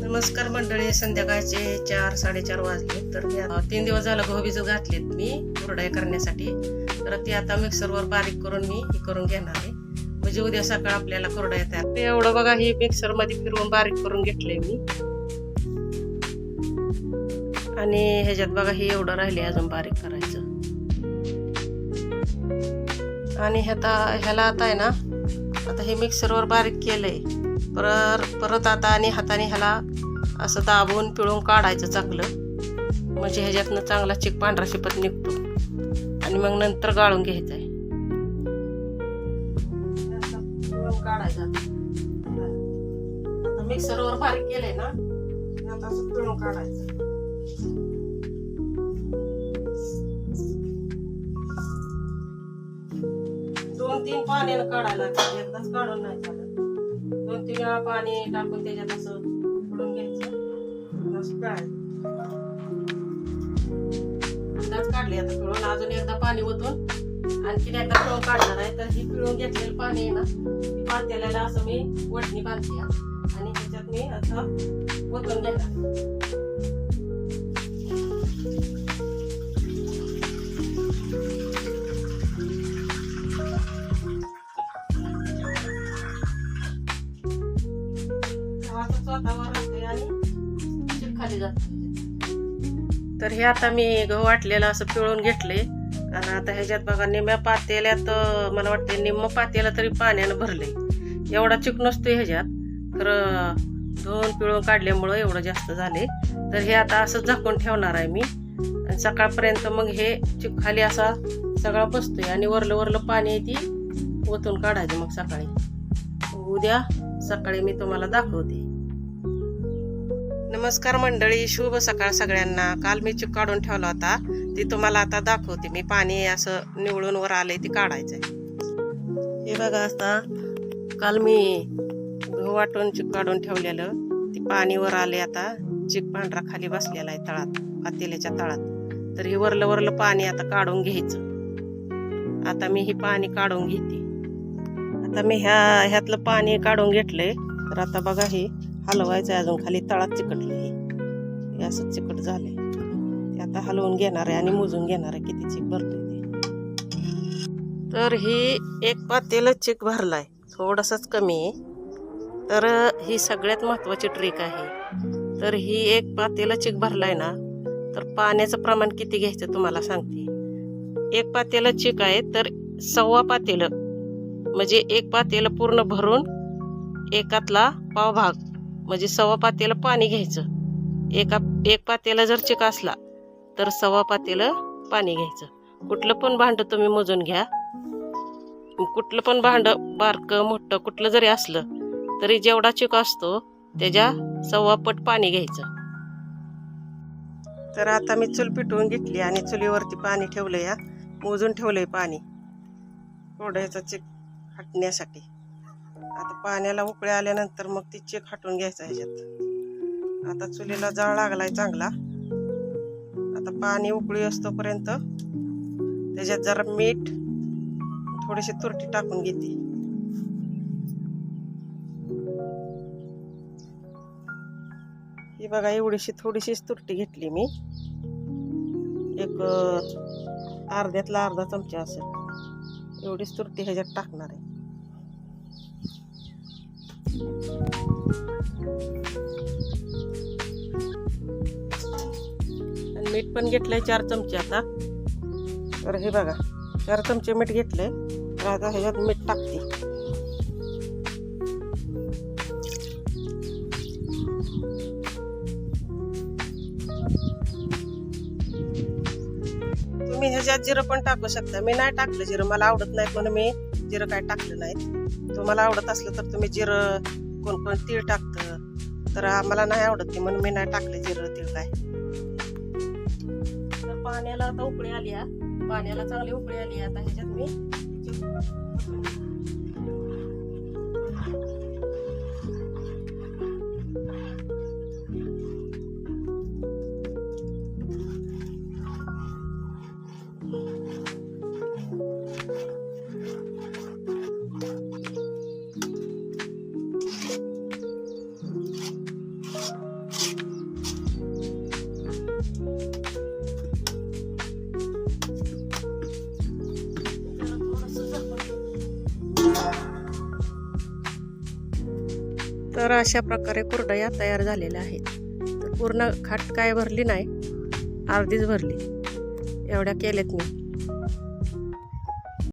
नमस्कार मंडळी, संध्याकाळचे 4-4:30 वाजले. तर मी 3 दिवस झालं गहू भिजू घातलेत मी कुरडया करण्यासाठी. तर ती आता मिक्सरवर बारीक करून मी हे करून घेणार आहे, म्हणजे उद्या सकाळ आपल्याला कुरडया तयार. एवढं बघा, ही मिक्सर मध्ये फिरवून बारीक करून घेतलंय मी. आणि ह्याच्यात बघा, हे एवढं राहिले अजून बारीक करायचं. आणि ह्याला आता आहे ना, आता हे मिक्सरवर बारीक केलंय. परत आता आणि हाताने ह्याला असं दाबून पिळून काढायचं चांगलं, म्हणजे ह्याच्यातनं चांगला चिक पांढरा शिपत निघतो. आणि मग नंतर गाळून घ्यायचं आहे. काढायचं आता मिक्सरवर बारीक केलंय ना, आता असं पिळून काढायचं. दोन-तीन पाण्यानं काढायला लागतं, एकदाच काढून नाही चालत. 2-3 वेळा पाणी टाकून त्याच्यात असं उडून घ्यायचं, असं काढायचं. एकदाच काढले, आता पिळून अजून एकदा पाणी ओतून आणखीन एकदा पिळून काढणार आहे. तर ही पिळून घेतलेलं पाणी आहे ना, पातेल्याला असं मी वडणी बांधते आणि त्याच्यात मी आता ओतून घेणार. तर हे आता मी गहू वाटलेलं असं पिळून घेतले. आणि आता ह्याच्यात बघा, निम्म्या पातेल्यात मला वाटतं निम्म पातेला तरी पाण्यानं भरले. एवढा चिक नसतोय ह्याच्यात, खरं धुवून पिळून काढल्यामुळं एवढं जास्त झाले. तर हे आता असं झाकून ठेवणार आहे मी. आणि सकाळपर्यंत मग हे चिक खाली असा सगळा बसतोय आणि वरलं पाणी आहे ती ओतून काढायचं. मग सकाळी उद्या सकाळी मी तुम्हाला दाखवते. नमस्कार मंडळी, शुभ सकाळ सगळ्यांना. काल मी चिक काढून ठेवला होता, ती तुम्हाला आता दाखवते मी. पाणी असं निवळून वर आलंय, ते काढायचंय. हे बघा, आता काल मी गहू वाटून चिक काढून ठेवलेलं, ती पाणी वर आले. आता चिक पांढरा खाली बसलेला आहे तळात, पातेल्याच्या तळात. तर हे वरलं पाणी आता काढून घ्यायचं. आता मी हे पाणी काढून घेते. आता मी ह्यातलं पाणी काढून घेतलंय. तर आता बघा, हे हलवायचं आहे अजून. खाली तळात चिकटले, हे असं चिकट झाले. ते आता हलवून घेणार आहे आणि मोजून घेणार आहे किती चिक भरतोय ते. तर ही एक पातेलं चिक भरलाय, थोडंसंच कमी आहे. तर ही सगळ्यात महत्वाची ट्रिक आहे. तर ही एक पातेलं चिक भरलाय ना, तर पाण्याचं प्रमाण किती घ्यायचं तुम्हाला सांगते. एक पातेलं चिक आहे तर 1.25 पातेलं, म्हणजे एक पातेलं पूर्ण भरून एकातला पाव भाग, म्हणजे 1.25 पातेलं पाणी घ्यायचं. एक पातेला जर चिक असला तर 1.25 पातेलं पाणी घ्यायचं. कुठलं पण भांड तुम्ही मोजून घ्या. कुठलं पण भांड, बारकं मोठं कुठलं जरी असलं तरी जेवढा चिक असतो त्याच्या 1.25 पट पाणी घ्यायचं. तर आता मी चूल पेटवून घेतली आणि चुलीवरती पाणी ठेवलं. या मोजून ठेवलंय पाणी कुरडयाचा चिक हटण्यासाठी. आता पाण्याला उकळी आल्यानंतर मग ती चिक हटून घ्यायचा ह्याच्यात. आता चुलीला जाळ लागलाय चांगला. आता पाणी उकळी असतोपर्यंत त्याच्यात जरा मीठ, थोडीशी तुरटी टाकून घेते. ही बघा, एवढीशी थोडीशीच तुरटी घेतली मी. एक अर्ध्यातला अर्धा चमचा असेल एवढीच तुरटी ह्याच्यात टाकणार आहे. आणि मीठ पण घेतलंय 4 चमचे आता. तर हे बघा, 4 चमचे मीठ घेतलंय. तर आता ह्याच्यात मीठ टाकते. तुम्ही ह्याच्यात जिरं पण टाकू शकता. मी नाही टाकलं जिरं, मला आवडत नाही म्हणून मी जिरं काय टाकलं नाही. तुम्हाला आवडत असलं तर तुम्ही जिरं, कोण तीळ टाकतं. तर आम्हाला नाही आवडत ते म्हणून मी नाही टाकले जिरं तीळ काय. तर पाण्याला आता उकळी आली. पाण्याला चांगली उकळी आली. आता ह्याच्यात मी तर अशा प्रकारे कुरडया तयार झालेल्या आहेत. तर पूर्ण खाट काय भरली नाही, अर्धीच भरली. एवढ्या केल्यात मी.